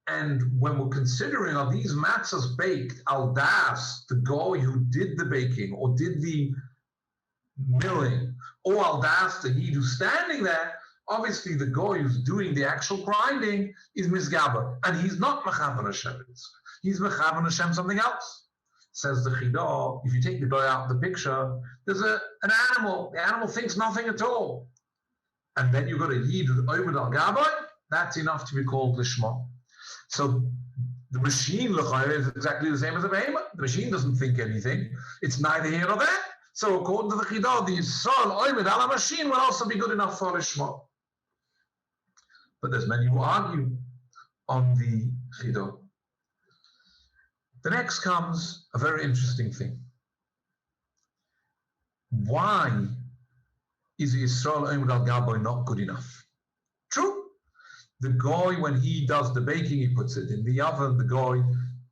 And when we're considering, are these matzos baked al das, the guy who did the baking or did the milling, or al das, the yid who's standing there, obviously the guy who's doing the actual grinding is misgaber, and he's not mechavan Hashem. He's mechavan Hashem something else. Says the Chidah, if you take the guy out of the picture, there's an animal. The animal thinks nothing at all. And then you've got a yid with omed al gabai, that's enough to be called lishma. So the machine is exactly the same as a behemoth. The machine doesn't think anything. It's neither here nor there. So according to the Chidah, the Yisrael omed al machine will also be good enough for lishma. But there's many who argue on the Chidah. The next comes a very interesting thing. Why is the Yisrael omed al gabai not good enough? True. The guy, when he does the baking, he puts it in the oven. The guy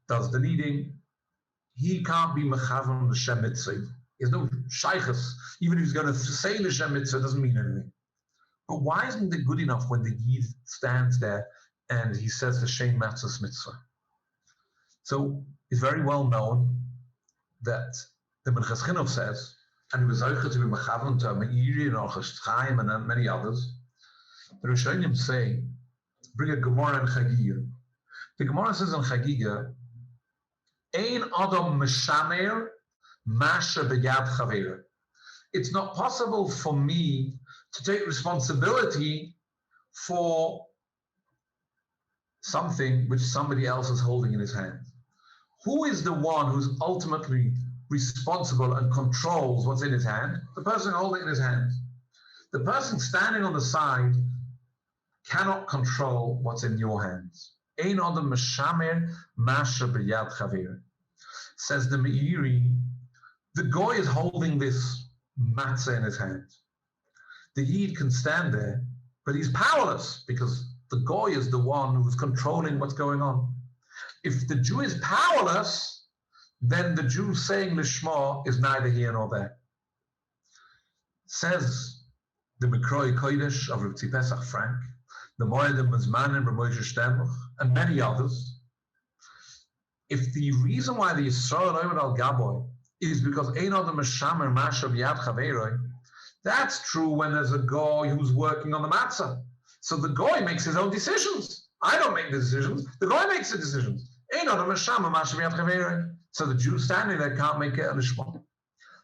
does the kneading. He can't be mechavan l'shem mitzvah. There's no shaychus. Even if he's going to say l'shem mitzvah, it doesn't mean anything. But why isn't it good enough when the yid stands there and he says the shem matzos mitzvah? So it's very well known that the Minchas Chinuch says, and he was zeicher to be mechavan to Meir and Hilchos Chaim and many others. The Rishonim say, bring a Gemara and Chagiga. The Gemara says in Chagiga, Ein Adam Meshamer Masha B'Yad Chaveira. It's not possible for me to take responsibility for something which somebody else is holding in his hand. Who is the one who's ultimately responsible and controls what's in his hand? The person holding it in his hand. The person standing on the side cannot control what's in your hands. Ein adam meshamer masha b'yad chaver. Says the Meiri, the guy is holding this matzah in his hand. The yid can stand there, but he's powerless because the guy is the one who's controlling what's going on. If the Jew is powerless, then the Jew saying Lishma is neither here nor there. Says the Mikroi Kodesh of Tzvi Pesach Frank, the Moedim Mazmanim Ramoshe Stemach, and many others. If the reason why the Yisrael omed al gabai is because Ein Adam Meshamer Masha B'Yad Chaveroi, that's true when there's a guy who's working on the matzah. So the guy makes his own decisions. I don't make the decisions. The guy makes the decisions. Ein Adam Meshamer Masha B'Yad Chaveroi. So the Jew standing there can't make it a lishma.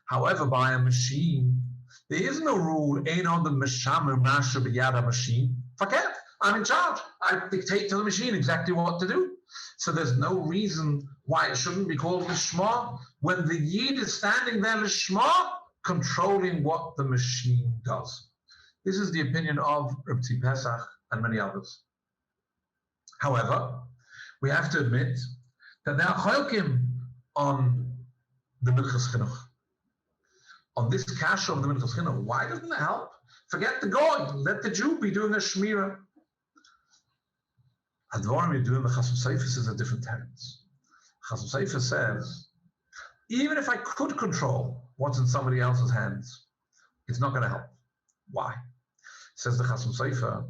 However, by a machine, there is no rule. Ein Adam Meshamer Masha B'Yad HaMachine. Forget. I'm in charge. I dictate to the machine exactly what to do. So there's no reason why it shouldn't be called lishma when the yid is standing there lishma, controlling what the machine does. This is the opinion of Reb Tzvi Pesach and many others. However, we have to admit that there are cholkim on the Minchas Chinuch, on this kasha of the Minchas Chinuch. Why doesn't it help? Forget the God. Let the Jew be doing a shmira. Advarim you're doing the Chasam Seifus is a different tenets. Chasam Seifus says, even if I could control what's in somebody else's hands, it's not going to help. Why? Says the Chasam Seifus,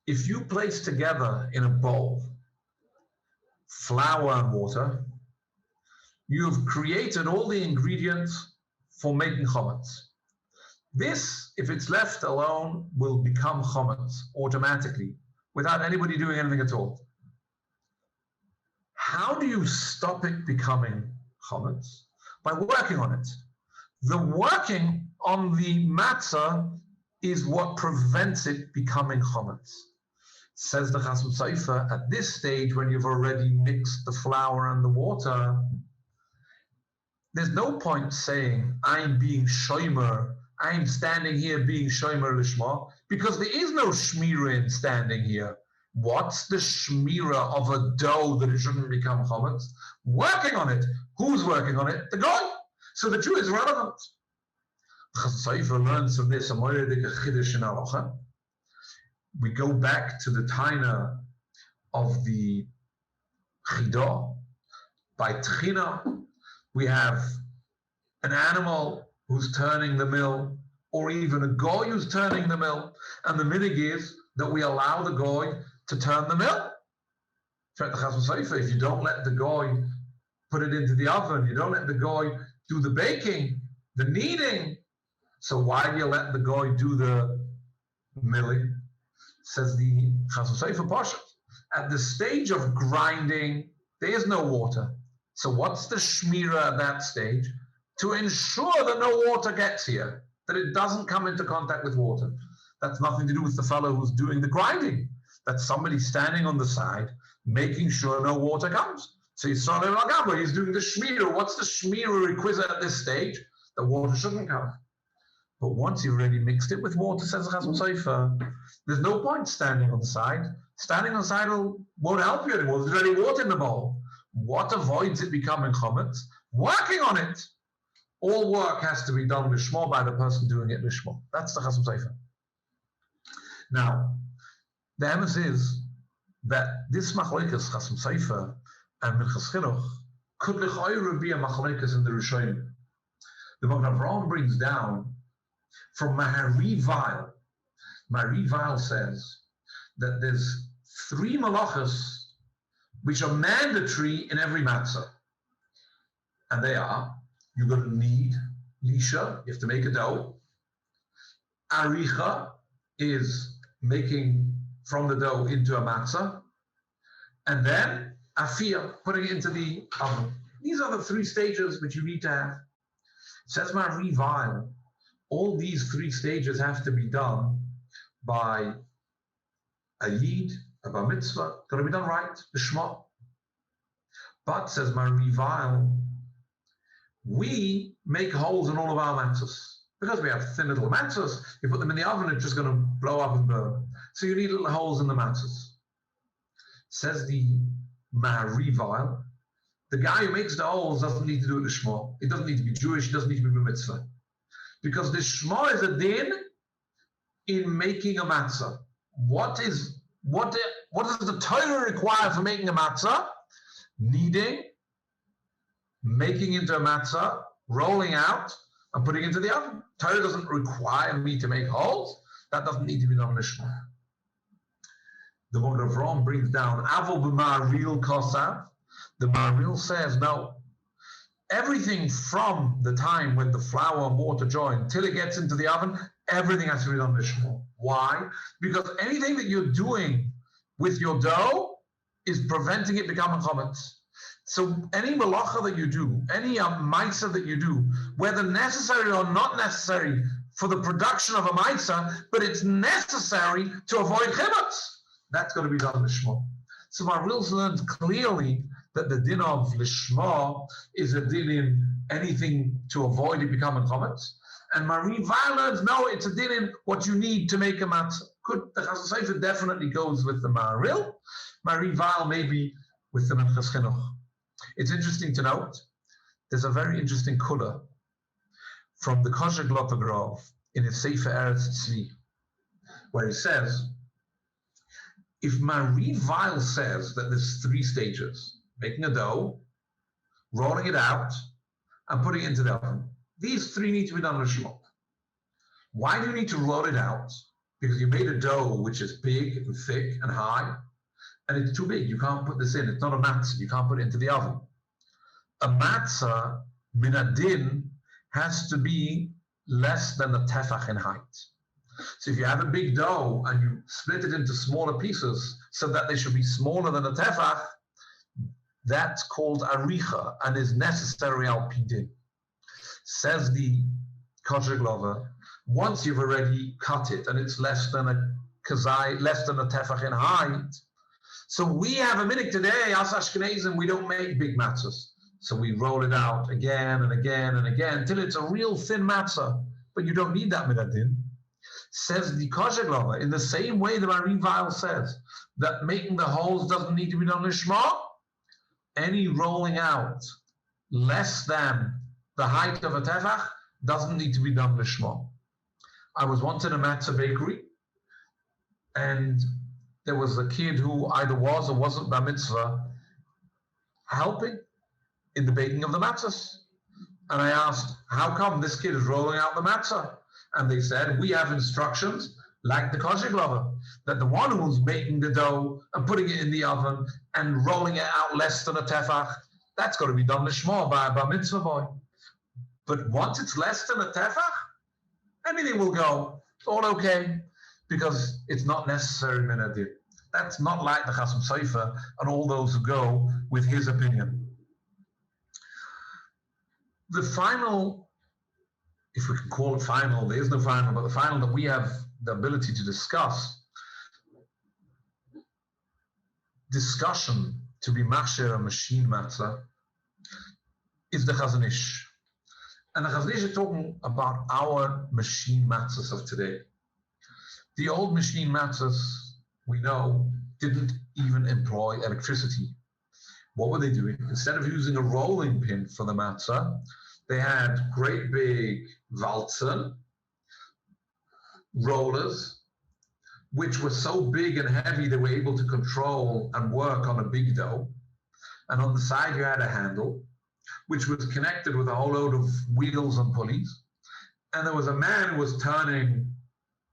if you place together in a bowl flour and water, you've created all the ingredients for making chametz. This, if it's left alone, will become chametz automatically, without anybody doing anything at all. How do you stop it becoming chametz? By working on it. The working on the matzah is what prevents it becoming chametz. Says the Chasam Seifus, at this stage, when you've already mixed the flour and the water, there's no point saying, I'm being shomer, I'm standing here being shomer lishma, because there is no shmira in standing here. What's the shmira of a dough that it shouldn't become chametz? Working on it. Who's working on it? The guy. So the Jew is relevant. Chasam Seifus learns from this a moedik chiddush in halacha. We go back to the taina of the chidah. By tchina, we have an animal who's turning the mill, or even a goy who's turning the mill, and the minig is that we allow the goy to turn the mill. If you don't let the guy put it into the oven, you don't let the guy do the baking, the kneading, so why do you let the guy do the milling? Says the Chasam Sofer Pashat. At the stage of grinding, there is no water. So what's the shmira at that stage? To ensure that no water gets here, that it doesn't come into contact with water. That's nothing to do with the fellow who's doing the grinding. That's somebody standing on the side, making sure no water comes. So he's doing the shmira. What's the shmira requisite at this stage? The water shouldn't come. But once you've already mixed it with water, says the Chasam Sofer, there's no point standing on the side. Standing on the side won't help you anymore. There's already water in the bowl. What avoids it becoming chametz? Working on it. All work has to be done lishmo by the person doing it lishmo. That's the Chasam Sofer. Now, the emes is that this machlokes Chasam Sofer and Minchas Chinuch could l'chayru be a machlokes in the Rishonim. The HaRav brings down from HaRav. HaRav says that there's 3 malachas which are mandatory in every matzah. And they are, you're going to need lisha, you have to make a dough. Aricha is making from the dough into a matzah. And then afiyah, putting it into the oven. These are the 3 stages which you need to have. Says HaRav, all these 3 stages have to be done by a yid, a bar mitzvah, got to be done right, the shema. But, says HaRav, we make holes in all of our matzos. Because we have thin little matzos, you put them in the oven, it's just going to blow up and burn. So you need little holes in the matzos. Says the HaRav, the guy who makes the holes doesn't need to do it the shema. He doesn't need to be Jewish, he doesn't need to be mitzvah. Because the shema is a din in making a matzah. What does the Torah require for making a matzah? Kneading, making into a matzah, rolling out, and putting into the oven. Torah doesn't require me to make holes. That doesn't need to be done in the shema. The HaRav brings down Avol b'Maril Kosav. The Maril says no. Everything from the time when the flour and water join till it gets into the oven, everything has to be done lishmo. Why? Because anything that you're doing with your dough is preventing it becoming chametz. So any malacha that you do, any maisa that you do, whether necessary or not necessary for the production of a maisa, but it's necessary to avoid chametz, that's going to be done lishmo. So Maril learns clearly that the din of lishma is a din in anything to avoid it becoming chametz. And HaRav learns, no, it's a din in what you need to make a matzah. The Chasam Sofer definitely goes with the Maril. HaRav maybe with the Minchas Chinuch. It's interesting to note, there's a very interesting kula from the Kosher HaRav in his Sefer Eretz Tzvi, where he says, if HaRav says that there's 3 stages, making a dough, rolling it out, and putting it into the oven. These 3 need to be done lishmo. Why do you need to roll it out? Because you made a dough which is big and thick and high, and it's too big. You can't put this in. It's not a matzah. You can't put it into the oven. A matzah, min adin, has to be less than a tefach in height. So if you have a big dough and you split it into smaller pieces so that they should be smaller than a tefach, that's called aricha and is necessary al pidin. Says the kosher glover, once you've already cut it and it's less than a kazai, less than a tefach in height. So we have a minute today, us Ashkenazim, we don't make big matzahs. So we roll it out again and again and again until it's a real thin matzah. But you don't need that minadin. Says the kosher glover, in the same way that HaRav says that making the holes doesn't need to be done lishma. Any rolling out less than the height of a tefach doesn't need to be done lishma. I was once in a matzah bakery, and there was a kid who either was or wasn't bar mitzvah helping in the baking of the matzahs. And I asked, how come this kid is rolling out the matzah? And they said, we have instructions like the kosher glover, that the one who's making the dough and putting it in the oven and rolling it out less than a tefach, that's got to be done lishma by a bar mitzvah boy. But once it's less than a tefach, anything will go. It's all okay, because it's not necessary minadir. That's not like the Chasam Sofer and all those who go with his opinion. The final, if we can call it final, there is no final, but the final that we have the ability to discussion to be machsher a machine matzah, is the Chazon Ish. And the Chazon Ish is talking about our machine matzahs of today. The old machine matzahs, we know, didn't even employ electricity. What were they doing? Instead of using a rolling pin for the matzah, they had great big walzen rollers, which were so big and heavy they were able to control and work on a big dough. And on the side you had a handle, which was connected with a whole load of wheels and pulleys. And there was a man who was turning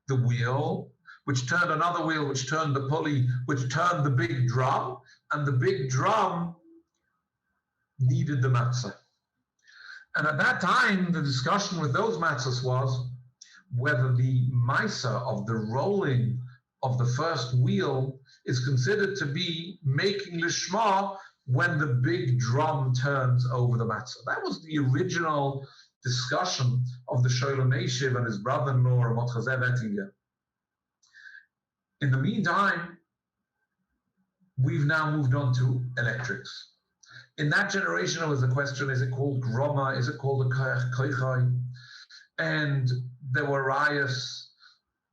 the wheel, which turned another wheel, which turned the pulley, which turned the big drum, and the big drum kneaded the matzah. And at that time, the discussion with those matzahs was whether the maisa of the rolling of the first wheel is considered to be making lishma when the big drum turns over the matzah. That was the original discussion of the Sholem Meshiv and his brother-in-law, Ramot Chazev Ettinger. In the meantime, we've now moved on to electrics. In that generation, there was a question, is it called groma? Is it called a koichai? And there were riots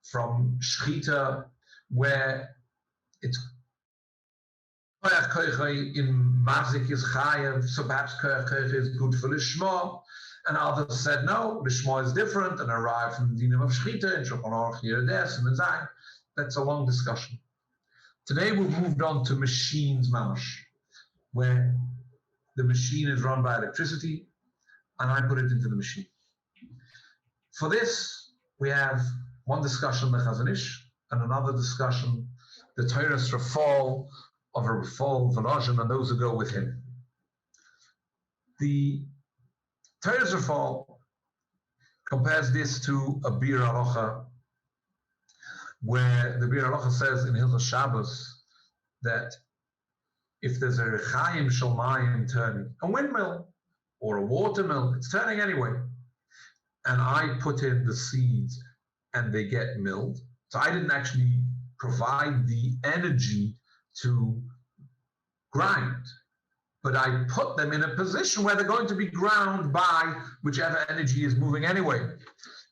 from Shchita, where it's koichai in Mazik is chayev, so perhaps koichai is good for Lishma. And others said, no, Lishma is different, and arrived from the Dinim of Shchita, and Shulchan Aruch here and there, and Zayim. That's a long discussion. Today we've moved on to machines mamash, where the machine is run by electricity, and I put it into the machine. For this, we have one discussion, the Chazon Ish, and another discussion, the Torah's Rafal of a Rafal Volozhin and those who go with him. The Torah's Rafal compares this to a Bir Halacha, where the Bir Halacha says in Hilchos Shabbos that if there's a Rechaim Shalmayim turning, a windmill or a watermill, it's turning anyway, and I put in the seeds and they get milled. So I didn't actually provide the energy to grind, but I put them in a position where they're going to be ground by whichever energy is moving anyway.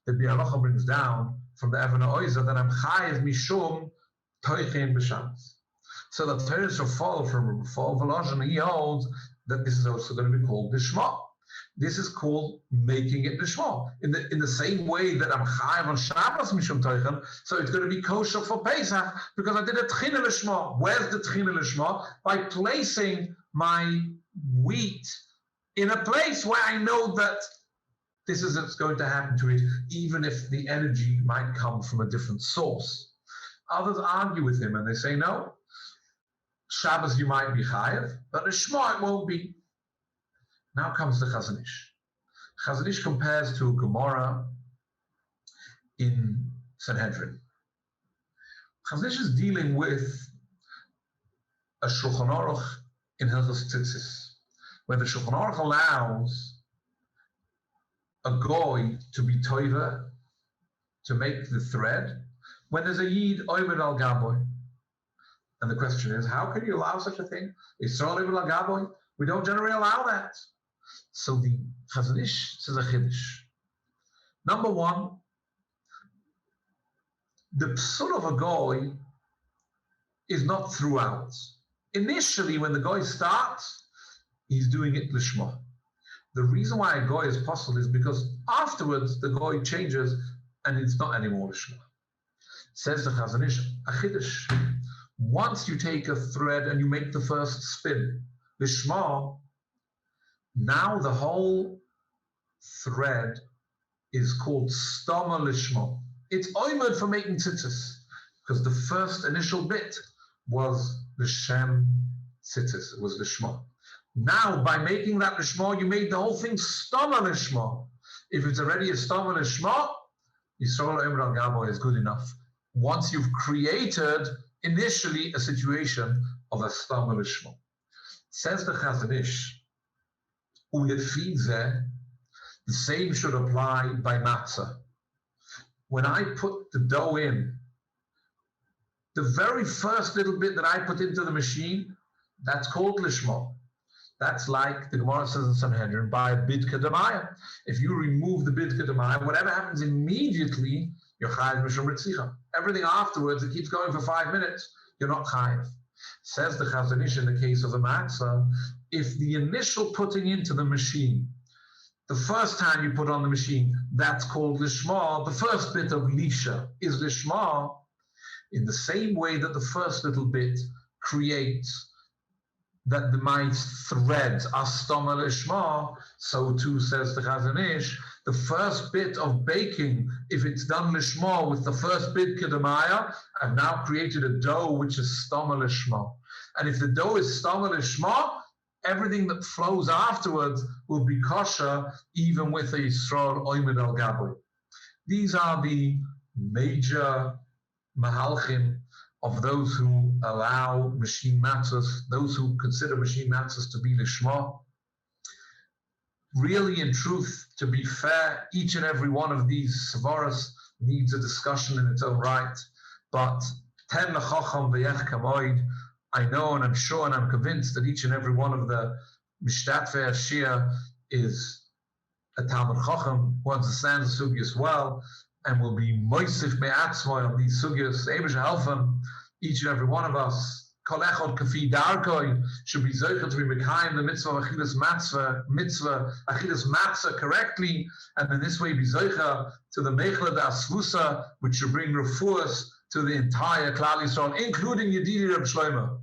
The Bir Halacha brings down from the Even HaOizer that I'm chayev mishum toichin b'shams. So the Torah's Rafal from Rafal Volozhin, he holds that this is also going to be called Lishma. This is called making it Lishma. In the same way that I'm chayev on Shabbos mishum toichin, so it's going to be kosher for Pesach because I did a tchina Lishma. Where's the tchina Lishma? By placing my wheat in a place where I know that this is what's going to happen to it, even if the energy might come from a different source. Others argue with him and they say, no, Shabbos you might be chayev, but Lishma it won't be. Now comes the Chazon Ish. Chazon Ish compares to a Gemara in Sanhedrin. Chazon Ish is dealing with a Shulchan Aruch in Hilchos Tzitzis, where the Shulchan Aruch allows a goy to be toiva, to make the thread, when there's a yid oimed al gaboy. And the question is, how can you allow such a thing? Yisrael oimed al gaboy? We don't generally allow that. So the Chazon Ish says a chiddush. Number one, the psul of a goy is not throughout. Initially, when the goy starts, he's doing it lishma. The reason why a goy is possible is because afterwards the goy changes and it's not anymore lishma. Says the Chazon Ish, a chiddush. Once you take a thread and you make the first spin, lishma, now the whole thread is called stama lishma. It's oimed for making tzitzis. because the first initial bit was the Shem Tzitzis, it was the Shema. Now, by making that Lishma, you made the whole thing Stama Lishma. If it's already a Stama Lishma, Yisrael Omer Al Gabo is good enough. Once you've created initially a situation of a Stama Lishma. Says the Chazon Ish, the same should apply by matzah. When I put the dough in, the very first little bit that I put into the machine, that's called lishma. That's like the Gemara says in Sanhedrin, by a bidka demaya. If you remove the bidka demaya, whatever happens immediately, you're chayiv mishum ritzicha. Everything afterwards, it keeps going for 5 minutes, you're not chayiv. Says the Chazon Ish in the case of a matzah, if the initial putting into the machine, the first time you put on the machine, that's called lishma, the first bit of lisha is lishma, in the same way that the first little bit creates that my threads are stoma lishma, so too says the Chazon Ish, the first bit of baking, if it's done lishma with the first bit kedamaya, I've now created a dough which is stoma lishma. And if the dough is stoma lishma, everything that flows afterwards will be kosher, even with a Yisrael Oimed Al Gabri. These are the major mahalchim of those who allow machine matzos, those who consider machine matzos to be lishma. Really, in truth, to be fair, each and every one of these svaros needs a discussion in its own right. But ten lechacham v'yech kamoid, I know and I'm sure and I'm convinced that each and every one of the mishtatfei Shia is a Talmud Chacham who understands the sugyas well and will be moisif me'atzmoi on these sugyas. Eibusha helfen each and every one of us. Kol echad kafi darkoi should be zocher to be mekayim the mitzvah of achilas matzah correctly, and in this way be zocher to the mechla da asvusa, which should bring refuas to the entire Klal Yisrael, including Yedidi Reb Shlomo.